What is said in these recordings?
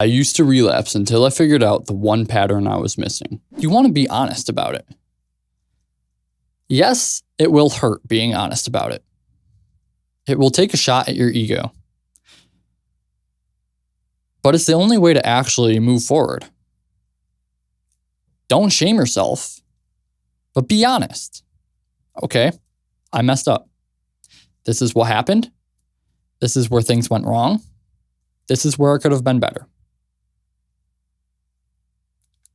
I used to relapse until I figured out the one pattern I was missing. You want to be honest about it. Yes, it will hurt being honest about it. It will take a shot at your ego. But it's the only way to actually move forward. Don't shame yourself, but be honest. Okay, I messed up. This is what happened. This is where things went wrong. This is where it could have been better.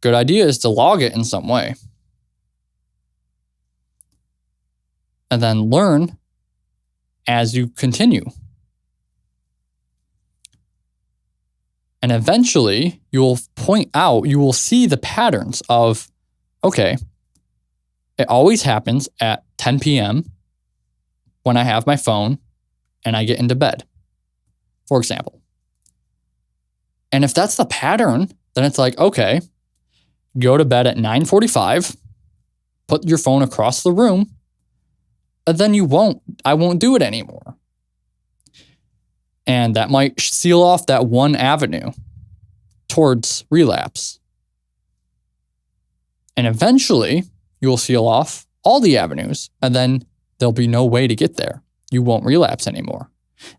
Good idea is to log it in some way. And then learn as you continue. And eventually you will you will see the patterns of, okay, it always happens at 10 p.m. when I have my phone and I get into bed, for example. And if that's the pattern, then it's like, okay, go to bed at 9:45, put your phone across the room, and then I won't do it anymore. And that might seal off that one avenue towards relapse. And eventually, you'll seal off all the avenues, and then there'll be no way to get there. You won't relapse anymore.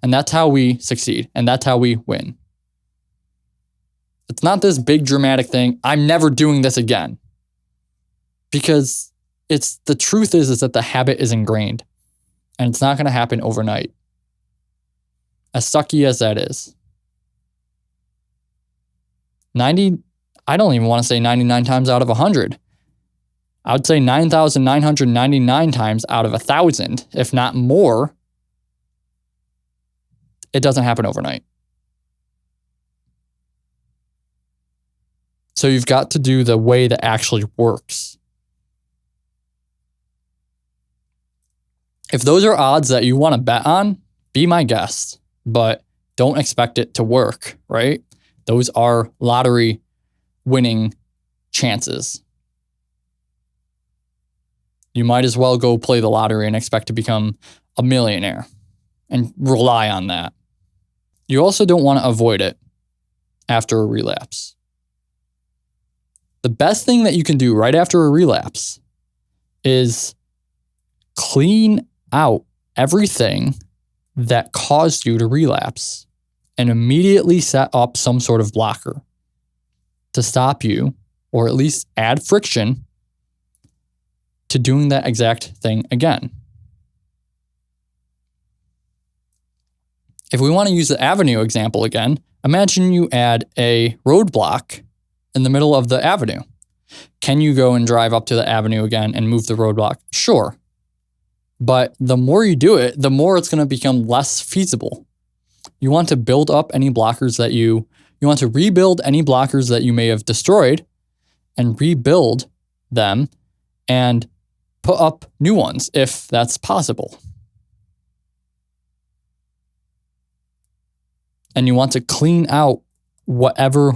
And that's how we succeed, and that's how we win. It's not this big dramatic thing, I'm never doing this again. Because the truth is that the habit is ingrained, and it's not going to happen overnight. As sucky as that is. I don't even want to say 99 times out of 100. I would say 9,999 times out of 1,000, if not more, it doesn't happen overnight. So you've got to do the way that actually works. If those are odds that you want to bet on, be my guest. But don't expect it to work, right? Those are lottery winning chances. You might as well go play the lottery and expect to become a millionaire and rely on that. You also don't want to avoid it after a relapse. The best thing that you can do right after a relapse is clean out everything that caused you to relapse and immediately set up some sort of blocker to stop you, or at least add friction to doing that exact thing again. If we want to use the avenue example again, imagine you add a roadblock in the middle of the avenue. Can you go and drive up to the avenue again and move the roadblock? Sure. But the more you do it, the more it's going to become less feasible. You want to build up any blockers that you want to rebuild any blockers that you may have destroyed and rebuild them and put up new ones if that's possible. And you want to clean out whatever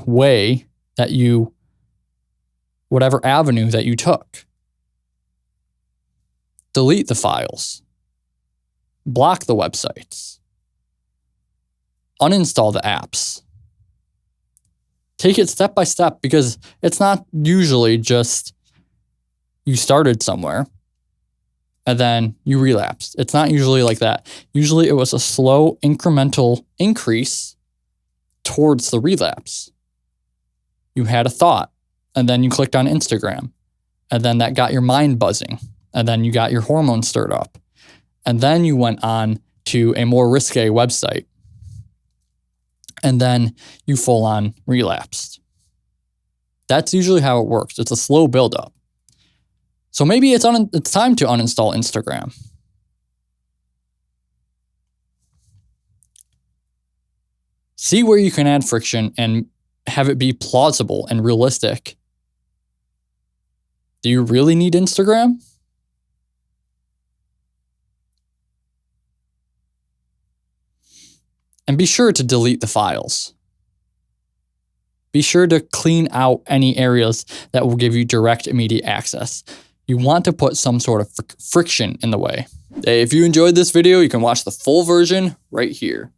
avenue that you took. Delete the files. Block the websites. Uninstall the apps. Take it step by step, because it's not usually just you started somewhere and then you relapsed. It's not usually like that. Usually it was a slow incremental increase towards the relapse. You had a thought and then you clicked on Instagram and then that got your mind buzzing. And then you got your hormones stirred up. And then you went on to a more risque website. And then you full on relapsed. That's usually how it works. It's a slow buildup. So maybe it's time to uninstall Instagram. See where you can add friction and have it be plausible and realistic. Do you really need Instagram? And be sure to delete the files. Be sure to clean out any areas that will give you direct, immediate access. You want to put some sort of friction in the way. If you enjoyed this video, you can watch the full version right here.